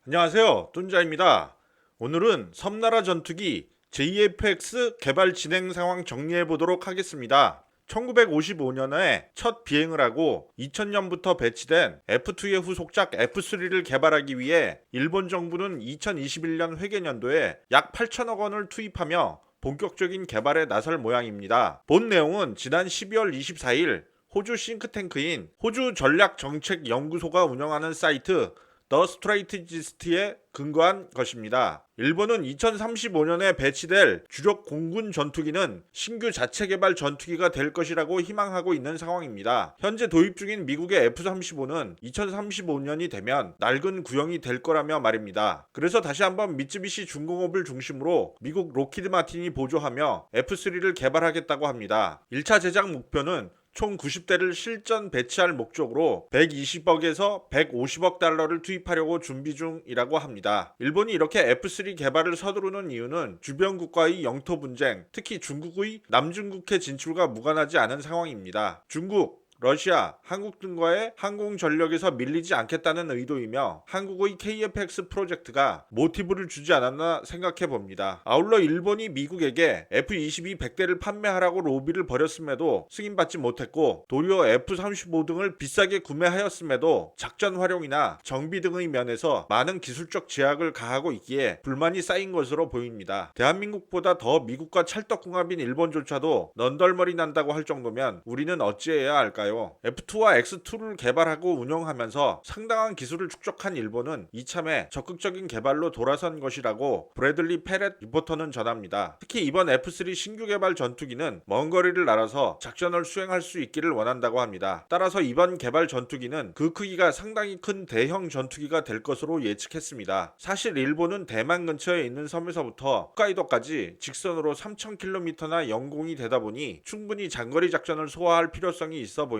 안녕하세요, 뚠자입니다. 오늘은 섬나라 전투기 JFX 개발 진행 상황 정리해 보도록 하겠습니다. 1955년에 첫 비행을 하고 2000년부터 배치된 F2의 후속작 F3를 개발하기 위해 일본 정부는 2021년 회계년도에 약 8천억 원을 투입하며 본격적인 개발에 나설 모양입니다. 본 내용은 지난 12월 24일 호주 싱크탱크인 호주 전략정책연구소가 운영하는 사이트 더 스트레이티지스트에 근거한 것입니다. 일본은 2035년에 배치될 주력 공군 전투기는 신규 자체 개발 전투기가 될 것이라고 희망하고 있는 상황입니다. 현재 도입 중인 미국의 F-35는 2035년이 되면 낡은 구형이 될 거라며 말입니다. 그래서 다시 한번 미쯔비시 중공업을 중심으로 미국 로키드 마틴이 보조하며 F-3를 개발하겠다고 합니다. 1차 제작 목표는 총 90대를 실전 배치할 목적으로 120억에서 150억 달러를 투입하려고 준비 중이라고 합니다. 일본이 이렇게 F3 개발을 서두르는 이유는 주변 국가의 영토 분쟁, 특히 중국의 남중국해 진출과 무관하지 않은 상황입니다. 중국, 러시아, 한국 등과의 항공 전력에서 밀리지 않겠다는 의도이며 한국의 KFX 프로젝트가 모티브를 주지 않았나 생각해 봅니다. 아울러 일본이 미국에게 F-22 100대를 판매하라고 로비를 벌였음에도 승인받지 못했고 도리어 F-35 등을 비싸게 구매하였음에도 작전 활용이나 정비 등의 면에서 많은 기술적 제약을 가하고 있기에 불만이 쌓인 것으로 보입니다. 대한민국보다 더 미국과 찰떡궁합인 일본조차도 넌덜머리 난다고 할 정도면 우리는 어찌해야 할까요? F2와 X2를 개발하고 운영하면서 상당한 기술을 축적한 일본은 이참에 적극적인 개발로 돌아선 것이라고 브래들리 페렛 리포터는 전합니다. 특히 이번 F3 신규 개발 전투기는 먼 거리를 날아서 작전을 수행할 수 있기를 원한다고 합니다. 따라서 이번 개발 전투기는 그 크기가 상당히 큰 대형 전투기가 될 것으로 예측했습니다. 사실 일본은 대만 근처에 있는 섬에서부터 홋카이도까지 직선으로 3000km나 연공이 되다 보니 충분히 장거리 작전을 소화할 필요성이 있어 보입니다.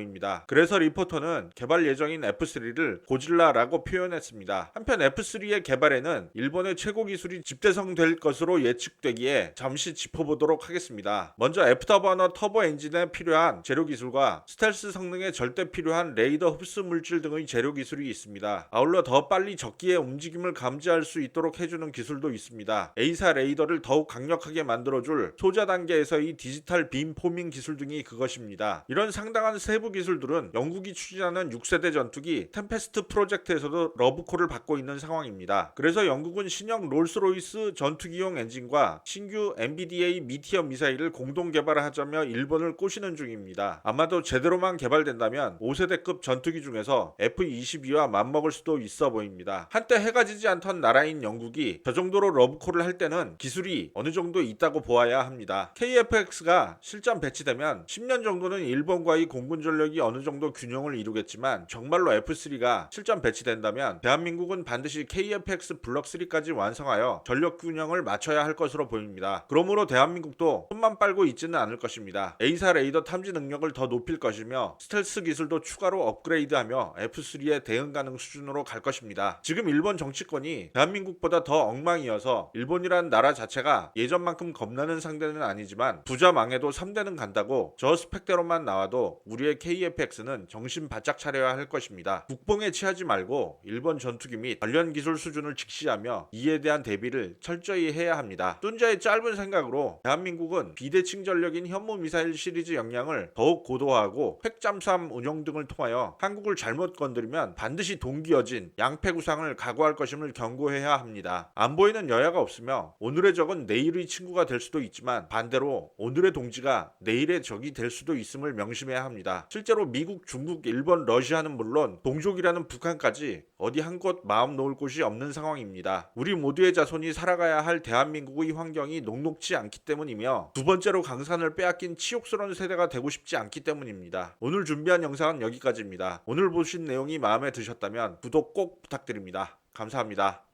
그래서 리포터는 개발 예정인 F3를 고질라라고 표현했습니다. 한편 F3의 개발에는 일본의 최고 기술이 집대성될 것으로 예측되기에 잠시 짚어보도록 하겠습니다. 먼저 애프터버너 터보 엔진에 필요한 재료 기술과 스텔스 성능에 절대 필요한 레이더 흡수 물질 등의 재료 기술이 있습니다. 아울러 더 빨리 적기의 움직임을 감지할 수 있도록 해주는 기술도 있습니다. A사 레이더를 더욱 강력하게 만들어줄 소자 단계에서의 디지털 빔 포밍 기술 등이 그것입니다. 이런 상당한 세부 기술들은 영국이 추진하는 6세대 전투기 템페스트 프로젝트에서도 러브콜을 받고 있는 상황입니다. 그래서 영국은 신형 롤스로이스 전투기용 엔진과 신규 MBDA 미티어 미사일을 공동 개발하자며 일본을 꼬시는 중입니다. 아마도 제대로만 개발된다면 5세대급 전투기 중에서 F-22와 맞먹을 수도 있어 보입니다. 한때 해가 지지 않던 나라인 영국이 저 정도로 러브콜을 할 때는 기술이 어느 정도 있다고 보아야 합니다. KFX가 실전 배치되면 10년 정도는 일본과의 공군 전력이 어느 정도 균형을 이루겠지만 정말로 F3가 실전 배치된다면 대한민국은 반드시 KFX 블록 3까지 완성하여 전력 균형을 맞춰야 할 것으로 보입니다. 그러므로 대한민국도 손만 빨고 있지는 않을 것입니다. A사 레이더 탐지 능력을 더 높일 것이며 스텔스 기술도 추가로 업그레이드하며 F3의 대응 가능 수준으로 갈 것입니다. 지금 일본 정치권이 대한민국보다 더 엉망이어서 일본이란 나라 자체가 예전만큼 겁나는 상대는 아니지만 부자 망해도 3대는 간다고 저 스펙대로만 나와도 우리의 KFX는 정신 바짝 차려야 할 것입니다. 국뽕에 취하지 말고 일본 전투기 및 관련 기술 수준을 직시하며 이에 대한 대비를 철저히 해야 합니다. 뚠자의 짧은 생각으로 대한민국은 비대칭 전력인 현무미사일 시리즈 역량을 더욱 고도화하고 핵잠수함 운용 등을 통하여 한국을 잘못 건드리면 반드시 동기어진 양패구상을 각오할 것임을 경고해야 합니다. 안 보이는 여야가 없으며 오늘의 적은 내일의 친구가 될 수도 있지만 반대로 오늘의 동지가 내일의 적이 될 수도 있음을 명심해야 합니다. 실제로 미국, 중국, 일본, 러시아는 물론 동족이라는 북한까지 어디 한 곳 마음 놓을 곳이 없는 상황입니다. 우리 모두의 자손이 살아가야 할 대한민국의 환경이 녹록지 않기 때문이며 두 번째로 강산을 빼앗긴 치욕스러운 세대가 되고 싶지 않기 때문입니다. 오늘 준비한 영상은 여기까지입니다. 오늘 보신 내용이 마음에 드셨다면 구독 꼭 부탁드립니다. 감사합니다.